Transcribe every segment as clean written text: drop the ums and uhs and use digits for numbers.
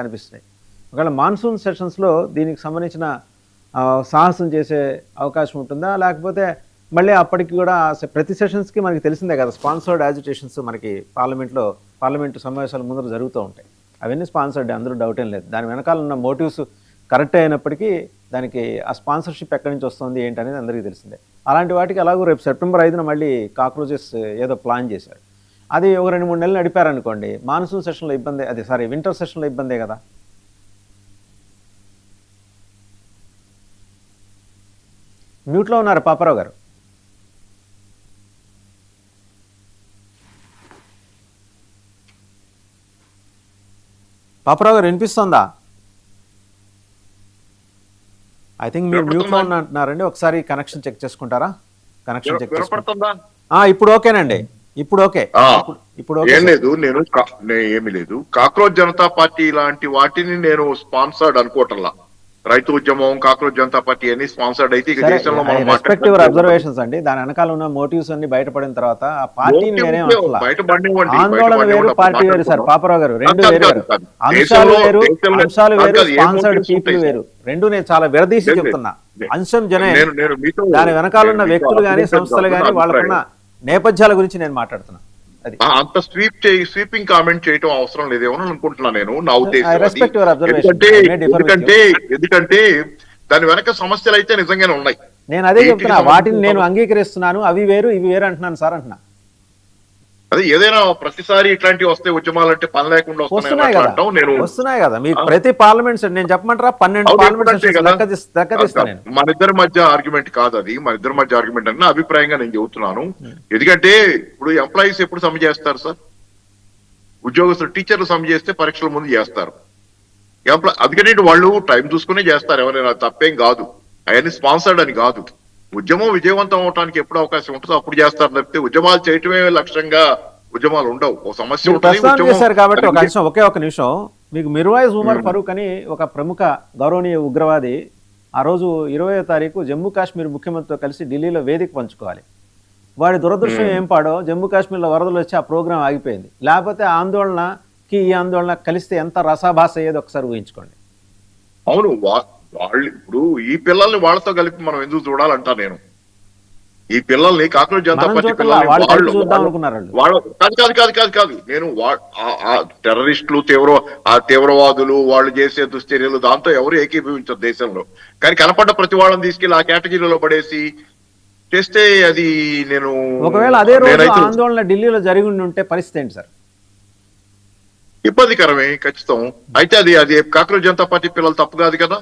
కనిపిస్తున్నాయి. ఒకవేళ మాన్సూన్ సెషన్స్లో దీనికి సంబంధించిన సాహసం చేసే అవకాశం ఉంటుందా, లేకపోతే మళ్ళీ అప్పటికి కూడా ప్రతి సెషన్స్కి మనకి తెలిసిందే కదా, స్పాన్సర్డ్ యాజిటేషన్స్ మనకి పార్లమెంటు సమావేశాల ముందర జరుగుతూ ఉంటాయి. అవన్నీ స్పాన్సర్డ్, అందరూ డౌట్ ఏం లేదు. దాని వెనకాల ఉన్న మోటివ్స్ కరెక్ట్ అయినప్పటికీ దానికి ఆ స్పాన్సర్షిప్ ఎక్కడి నుంచి వస్తుంది ఏంటి అనేది అందరికీ తెలిసిందే. అలాంటి వాటికి అలాగూ రేపు సెప్టెంబర్ 5న మళ్ళీ కాక్రోచెస్ ఏదో ప్లాన్ చేశారు. అది ఒక 2-3 నెలలు నడిపారనుకోండి, మాన్సూన్ సెషన్లో ఇబ్బంది, వింటర్ సెషన్లో ఇబ్బందే కదా. మ్యూట్లో ఉన్నారు పాపారావు గారు. పాపారావు గారు వినిపిస్తుందా? ఐ థింక్ మీరు మ్యూట్లో ఉన్నట్టున్నారండి. ఒకసారి కనెక్షన్ చెక్ చేసుకుంటారా? కనెక్షన్ చెక్ చేసుకుంటా. ఇప్పుడు ఓకేనండి, ఇప్పుడు ఓకే. ఇప్పుడు ఏం లేదు, నేను ఏమీ లేదు. కాక్రోచ్ జనతా పార్టీ లాంటి వాటిని నేను స్పాన్సర్డ్ అనుకోవటంలా. రైతు ఉద్యమం, కాక్రోచ్ జనతా పార్టీ అని స్పాన్సర్డ్ అయితే ఇక దేశంలో మనం రెస్పెక్టివ్ అబ్జర్వేషన్స్ అండి. దాని వెనకాల ఉన్న మోటివ్స్ అన్ని బయటపడిన తర్వాత ఆ పార్టీని ఆందోళన వేరు, పార్టీ వేరు సార్. పాపారావు గారు, రెండు వేరు, అంశాలు వేరు, స్పాన్సర్డ్ పీపుల్ వేరు. రెండు నేను చాలా విడదీసి చెప్తున్నా. అంశం జనే, దాని వెనకాల ఉన్న వ్యక్తులు గానీ సంస్థలు గానీ వాళ్ళకున్న నేపథ్యాల గురించి నేను మాట్లాడుతున్నా. అంత స్వీపింగ్ కామెంట్ చేయటం అవసరం లేదేమో అనుకుంటున్నా నేను, నా ఉద్దేశం. ఎందుకంటే దాని వెనక సమస్యలు అయితే నిజంగానే ఉన్నాయి. నేను అదే చెప్తున్నా, వాటిని నేను అంగీకరిస్తున్నాను. అవి వేరు ఇవి వేరు అంటున్నాను సార్, అంటున్నా. అదే ఏదైనా ప్రతిసారి ఇట్లాంటివి వస్తే ఉద్యమాలంటే పని లేకుండా వస్తున్నాయి కదా. మీకు ప్రతి పార్లమెంట్ నేను చెప్పమంటారా 12 పార్లమెంట్. మన ఇద్దరి మధ్య ఆర్గ్యుమెంట్ కాదు అది, మన ఇద్దరి మధ్య ఆర్గ్యుమెంట్ అన్న అభిప్రాయంగా నేను చెబుతున్నాను. ఎందుకంటే ఇప్పుడు ఎంప్లాయీస్ ఎప్పుడు సమ్మె చేస్తారు సార్? ఉద్యోగస్తులు, టీచర్లు సమ్మె చేస్తే పరీక్షల ముందు చేస్తారు. అందుకని వాళ్ళు టైం చూసుకునే చేస్తారు. ఎవరైనా తప్పేం కాదు, అవన్నీ స్పాన్సర్డ్ అని కాదు. ఉద్యమం విజయవంతం అవడానికి ఎప్పుడు అవకాశం ఉంటుందో అప్పుడు చేస్తారు తప్పితే ఉద్యమాలు చేయటమే లక్ష్యంగా ఉద్యమాలు ఉండవు. ఒక సమస్య చేశారు కాబట్టి ఒక నిమిషం. మీకు మిర్వాయిజ్ ఉమర్ ఫరూక్ అని ఒక ప్రముఖ గౌరవనీయ ఉగ్రవాది ఆ రోజు 20వ తారీఖు జమ్మూ కాశ్మీర్ ముఖ్యమంత్రితో కలిసి ఢిల్లీలో వేదిక పంచుకోవాలి. వాడి దురదృష్టం ఏం పాడో, జమ్మూ కాశ్మీర్లో వరదలు వచ్చి ఆ ప్రోగ్రాం ఆగిపోయింది. లేకపోతే ఆందోళనకి ఈ ఆందోళన కలిస్తే ఎంత రసాభాస అయ్యేది ఒకసారి ఊహించుకోండి. అవును, వాళ్ళు ఇప్పుడు ఈ పిల్లల్ని వాళ్ళతో కలిపి మనం ఎందుకు చూడాలంటా నేను. ఈ పిల్లల్ని కాక్రోచ్ జనతా పార్టీ పిల్లల్ని కాదు నేను టెర్రరిస్టులు, తీవ్రవాదులు వాళ్ళు చేసే దుశ్చర్యలు దాంతో ఎవరు ఏకీభవించరు దేశంలో. కానీ కనపడ్డ ప్రతి వాళ్ళని తీసుకెళ్లి ఆ కేటగిరీలో పడేసి చేస్తే అది నేను, ఒకవేళ అదే రోజు ఆందోళన ఢిల్లీలో జరిగి ఉంటే పరిస్థితి ఏంటి సార్? ఇబ్బందికరమే ఖచ్చితం. అయితే అది కాక్రోచ్ జనతా పార్టీ పిల్లలు తప్పు కాదు కదా.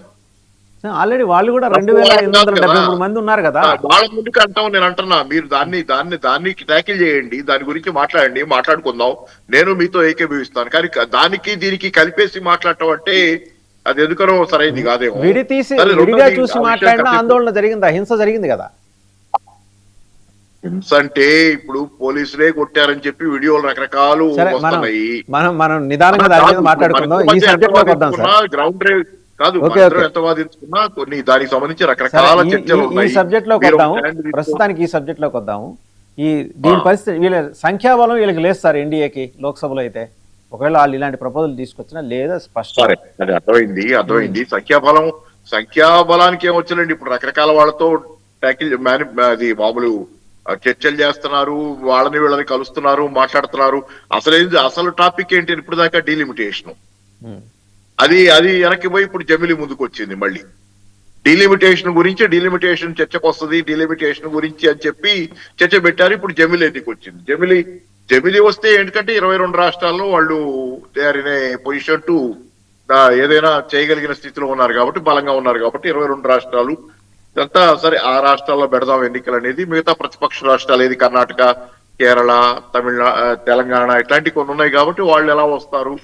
ఆల్రెడీ వాళ్ళు కూడా 2873 మంది ఉన్నారు కదా. వాళ్ళ ముందుకు అంటాం. నేను అంటున్నా, మీరు దాన్ని ట్యాకిల్ చేయండి, దాని గురించి మాట్లాడండి, మాట్లాడుకుందాం. నేను మీతో ఏకీభవిస్తాను. కానీ దానికి దీనికి కలిపేసి మాట్లాడటం అంటే అది ఎందుకనో సరైనది కాదేమో. విడిగా చూసి మాట్లాడిన ఆందోళన జరిగిందా? హింస జరిగింది కదా. హింస అంటే ఇప్పుడు పోలీసులే కొట్టారని చెప్పి వీడియోలు రకరకాలు వస్తున్నాయి. మనం నిదానంగా దాని మీద మాట్లాడుకుందాం. ఈ సబ్జెక్ట్ లోకి వద్దాం సార్. గ్రౌండ్ డ్రైవ్ కాదు, ఎంత వాదించుకున్నా కొన్ని దానికి సంబంధించి రకరకాల చర్చలు ఉన్నాయి. ఈ సబ్జెక్ట్ లోకి వద్దాము, ప్రస్తుతానికి ఈ సబ్జెక్ట్ లోకి వద్దాము. దీని పరిస్థితి, వీళ్ళ సంఖ్యాబలం వీళ్ళకి లేదు సార్ ఎన్డీఏకి లోక్సభలో. అయితే ఒకవేళ వాళ్ళు ఇలాంటి ప్రపోజల్ తీసుకొచ్చినా లేదా స్పష్టం. అది అర్థమైంది. సంఖ్యాబలానికి ఏమొచ్చాలండి, ఇప్పుడు రకరకాల వాళ్ళతో అది మామూలు చర్చలు చేస్తున్నారు, వాళ్ళని వీళ్ళని కలుస్తున్నారు, మాట్లాడుతున్నారు. అసలు టాపిక్ ఏంటి ఇప్పుడు దాకా? డీలిమిటేషన్. అది వెనక్కి పోయి ఇప్పుడు జమిలి ముందుకు వచ్చింది. మళ్ళీ డీలిమిటేషన్ చర్చకు వస్తుంది, డీలిమిటేషన్ గురించి అని చెప్పి చర్చ పెట్టారు. ఇప్పుడు జమిలి ఎందుకు వచ్చింది? జమిలి వస్తే ఎందుకంటే 22 రాష్ట్రాల్లో వాళ్ళు they are in a position to ఏదైనా చేయగలిగిన స్థితిలో ఉన్నారు కాబట్టి, బలంగా ఉన్నారు కాబట్టి 22 రాష్ట్రాలు ఇదంతా సరే. ఆ రాష్ట్రాల్లో పెడదాం ఎన్నికలు అనేది. మిగతా ప్రతిపక్ష రాష్ట్రాలు ఏది కర్ణాటక, కేరళ, తెలంగాణ ఇట్లాంటి కొన్ని ఉన్నాయి కాబట్టి వాళ్ళు ఎలా వస్తారు,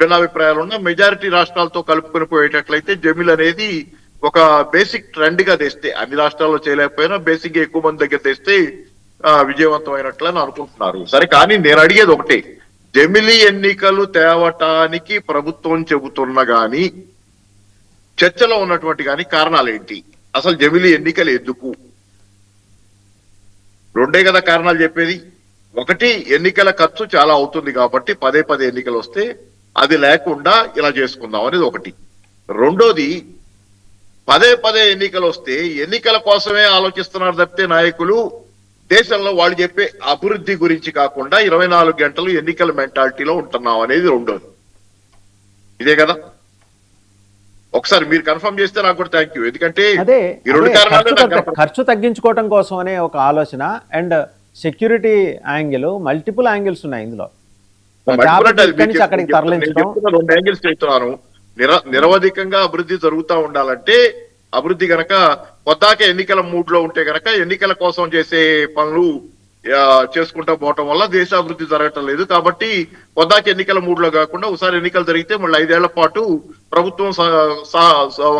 భిన్నాభిప్రాయాలు ఉన్న మెజారిటీ రాష్ట్రాలతో కలుపుకొని పోయేటట్లయితే జమిల్ అనేది ఒక బేసిక్ ట్రెండ్ గా తెస్తే, అన్ని రాష్ట్రాల్లో చేయలేకపోయినా బేసిక్ గా ఎక్కువ మంది దగ్గర తెస్తే విజయవంతమైనట్లని అనుకుంటున్నారు. సరే, కానీ నేను అడిగేది ఒకటే, జమిలి ఎన్నికలు తేవటానికి ప్రభుత్వం చెబుతున్న గాని చర్చలో ఉన్నటువంటి గాని కారణాలు ఏంటి? అసలు జమిలి ఎన్నికలు ఎందుకు? రెండే కదా కారణాలు చెప్పేది. ఒకటి, ఎన్నికల ఖర్చు చాలా అవుతుంది కాబట్టి పదే ఎన్నికలు వస్తే అది లేకుండా ఇలా చేసుకుందాం అనేది ఒకటి. రెండోది, పదే పదే ఎన్నికలు వస్తే ఎన్నికల కోసమే ఆలోచిస్తున్నారు తప్పితే నాయకులు దేశంలో వాళ్ళు చెప్పే అభివృద్ధి గురించి కాకుండా 24 గంటలు ఎన్నికల మెంటాలిటీలో ఉంటున్నాం అనేది రెండోది. ఇదే కదా, ఒకసారి మీరు కన్ఫర్మ్ చేస్తే నాకు కూడా థ్యాంక్ యూ. ఎందుకంటే అదే ఈ రెండు కారణాలు ఖర్చు తగ్గించుకోవటం కోసం అనే ఒక ఆలోచన and security angle, multiple angles ఉన్నాయి ఇందులో. అక్కడికి తరలించడం 2 యాంగిల్స్ చెప్తున్నాను. నిరవధికంగా అభివృద్ధి జరుగుతూ ఉండాలంటే, అభివృద్ధి గనక కొత్తాక ఎన్నికల మూడ్ లో ఉంటే గనక ఎన్నికల కోసం చేసే పనులు చేసుకుంటా పోవటం వల్ల దేశ అభివృద్ధి జరగటం లేదు. కాబట్టి కొద్దాక ఎన్నికల మూడ్ లో కాకుండా ఒకసారి ఎన్నికలు జరిగితే మళ్ళీ 5 ఏళ్ల పాటు ప్రభుత్వం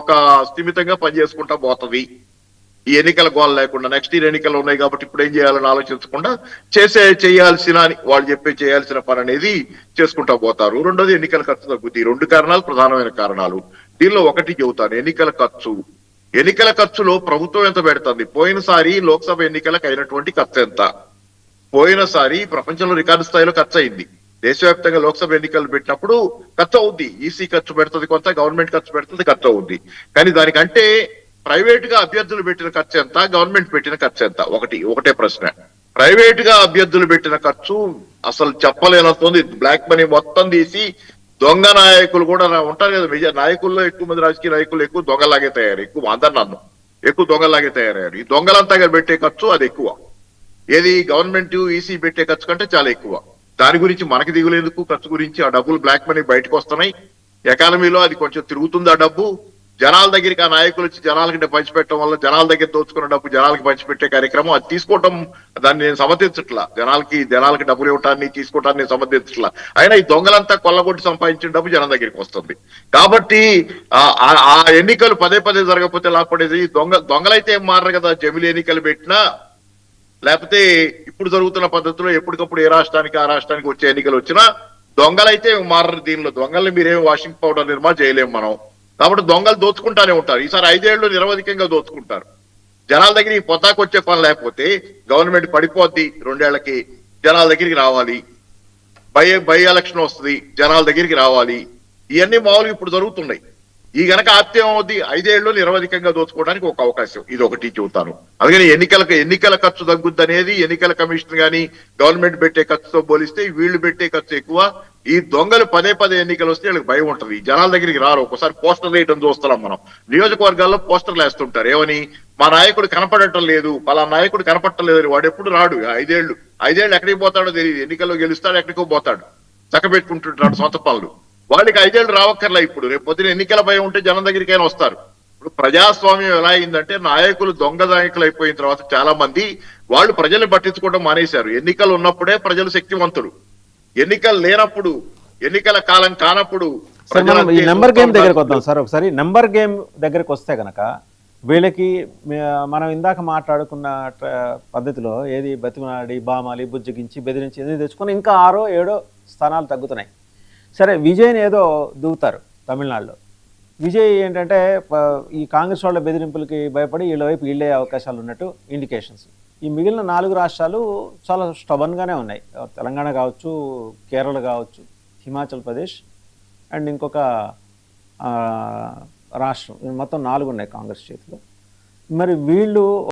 ఒక స్థిమితంగా పనిచేసుకుంటా పోతుంది. ఈ ఎన్నికల గోల్ లేకుండా నెక్స్ట్ ఇయర్ ఎన్నికలు ఉన్నాయి కాబట్టి ఇప్పుడు ఏం చేయాలని ఆలోచించకుండా చేయాల్సిన వాళ్ళు చేయాల్సిన పని అనేది చేసుకుంటా పోతారు. రెండోది, ఎన్నికల ఖర్చు తగ్గుద్ది. 2 కారణాలు ప్రధానమైన కారణాలు. దీనిలో ఒకటి చెబుతాను, ఎన్నికల ఖర్చు. ఎన్నికల ఖర్చులో ప్రభుత్వం ఎంత పెడుతుంది? పోయినసారి లోక్సభ ఎన్నికలకు అయినటువంటి ఖర్చు ఎంత? పోయినసారి ప్రపంచంలో రికార్డు స్థాయిలో ఖర్చు అయింది. దేశవ్యాప్తంగా లోక్సభ ఎన్నికలు పెట్టినప్పుడు ఖర్చు అవుద్ది. ఈసీ ఖర్చు పెడుతుంది కొంత, గవర్నమెంట్ ఖర్చు పెడుతుంది, ఖర్చు అవుద్ది. కానీ దానికంటే ప్రైవేట్ గా అభ్యర్థులు పెట్టిన ఖర్చు ఎంత, గవర్నమెంట్ పెట్టిన ఖర్చు ఎంత? ఒకటే ప్రశ్న. ప్రైవేట్ గా అభ్యర్థులు పెట్టిన ఖర్చు అసలు చెప్పలేనంత. బ్లాక్ మనీ మొత్తం తీసి దొంగ నాయకులు కూడా ఉంటారు కదా, నాయకుల్లో ఎక్కువ మంది రాజకీయ నాయకులు ఎక్కువ దొంగలాగే తయారు, ఎక్కువ దొంగలాగే తయారయ్యారు. ఈ దొంగలంతా పెట్టే ఖర్చు అది ఎక్కువ. ఏది గవర్నమెంట్ ఈసీ పెట్టే ఖర్చు కంటే చాలా ఎక్కువ. దాని గురించి మనకి దిగులేందుకు? ఖర్చు గురించి ఆ డబ్బులు బ్లాక్ మనీ బయటకు వస్తున్నాయి. ఎకానమీలో అది కొంచెం తిరుగుతుంది ఆ డబ్బు. జనాల దగ్గరికి ఆ నాయకులు వచ్చి జనాలకి పంచిపెట్టడం వల్ల జనాల దగ్గర దోచుకున్న డబ్బు జనాలకి పంచిపెట్టే కార్యక్రమం అది తీసుకోవటం, దాన్ని నేను సమర్థించట్లా. జనాలకి డబ్బులు ఇవ్వటాన్ని తీసుకోవటాన్ని నేను సమర్థించట్లా. అయినా ఈ దొంగలంతా కొల్లగొట్టి సంపాదించిన డబ్బు జనం దగ్గరికి వస్తుంది. కాబట్టి ఆ ఎన్నికలు పదే పదే జరగకపోతే లాభపడేది దొంగలైతే ఏం మారరు కదా. జమిలి ఎన్నికలు పెట్టినా, లేకపోతే ఇప్పుడు జరుగుతున్న పద్ధతిలో ఎప్పటికప్పుడు ఏ రాష్ట్రానికి ఆ రాష్ట్రానికి వచ్చే ఎన్నికలు వచ్చినా దొంగలైతే మారరు. దీనిలో దొంగల్ని మీరేం వాషింగ్ పౌడర్ నిర్మా చేయలేము మనం. కాబట్టి దొంగలు దోచుకుంటానే ఉంటారు. ఈసారి 5 ఏళ్ళు నిరవధికంగా దోచుకుంటారు. జనాల దగ్గర ఈ పొద్దాకు వచ్చే పని లేకపోతే గవర్నమెంట్ పడిపోద్ది. 2 ఏళ్లకి జనాల దగ్గరికి రావాలి. బై ఎలక్షన్ వస్తుంది, జనాల దగ్గరికి రావాలి. ఇవన్నీ మామూలుగా ఇప్పుడు జరుగుతున్నాయి. ఈ గనక ఆప్త్యం అవుద్ది, 5 ఏళ్ళు నిరవధికంగా దోచుకోవడానికి ఒక అవకాశం. ఇది ఒకటి చెబుతాను. అందుకని ఎన్నికల ఖర్చు తగ్గుద్ది అనేది ఎన్నికల కమిషన్ గానీ గవర్నమెంట్ పెట్టే ఖర్చుతో పోలిస్తే వీళ్ళు పెట్టే ఖర్చు ఎక్కువ. ఈ దొంగలు పదే పదే ఎన్నికలు వస్తే వీళ్ళకి భయం ఉంటది, జనాల దగ్గరికి రారు. ఒకసారి పోస్టర్ వేయటం చూస్తున్నాం మనం. నియోజకవర్గాల్లో పోస్టర్లు వేస్తుంటారు. ఏమని? మా నాయకుడు కనపడటం లేదు, పలా నాయకుడు కనపడటం లేదని. వాడు ఎప్పుడు రాడు. 5 ఏళ్ళు ఎక్కడికి పోతాడో తెలియదు. ఎన్నికల్లో గెలుస్తాడు, ఎక్కడికో పోతాడు, చక్కబెట్టుకుంటుంటాడు సొంత పనులు. వాళ్ళకి 5 ఏళ్ళు రావక్కర్లా. ఇప్పుడు రేపు పొద్దున ఎన్నికల భయం ఉంటే జనం దగ్గరికైనా వస్తారు. ఇప్పుడు ప్రజాస్వామ్యం ఎలా అయిందంటే, నాయకులు దొంగ నాయకులు అయిపోయిన తర్వాత చాలా మంది వాళ్ళు ప్రజల్ని పట్టించుకోవడం మానేశారు. ఎన్నికలు ఉన్నప్పుడే ప్రజలు శక్తివంతులు. ఎన్నికలు లేనప్పుడు, ఎన్నికల కాలం కానప్పుడు ఈ నెంబర్ గేమ్ దగ్గరకు వద్దాం సార్. ఒకసారి నెంబర్ గేమ్ దగ్గరకు వస్తే గనక వీళ్ళకి మనం ఇందాక మాట్లాడుకున్న పద్ధతిలో ఏది బతిమలాడి, బామాలి, బుజ్జగించి, బెదిరించి ఎదురు తెచ్చుకొని ఇంకా 6, 7 స్థానాలు తగ్గుతున్నాయి. సరే, విజయ్ని ఏదో దిగుతారు తమిళనాడులో. విజయ్ ఏంటంటే ఈ కాంగ్రెస్ వాళ్ళ బెదిరింపులకి భయపడి వీళ్ళ వైపు వీళ్ళే అవకాశాలు ఉన్నట్టు ఇండికేషన్స్. ఈ మిగిలిన 4 రాష్ట్రాలు చాలా స్టబన్గానే ఉన్నాయి. తెలంగాణ కావచ్చు, కేరళ కావచ్చు, హిమాచల్ ప్రదేశ్ అండ్ ఇంకొక రాష్ట్రం, మొత్తం 4 ఉన్నాయి కాంగ్రెస్ చేతిలో. మరి వీళ్ళు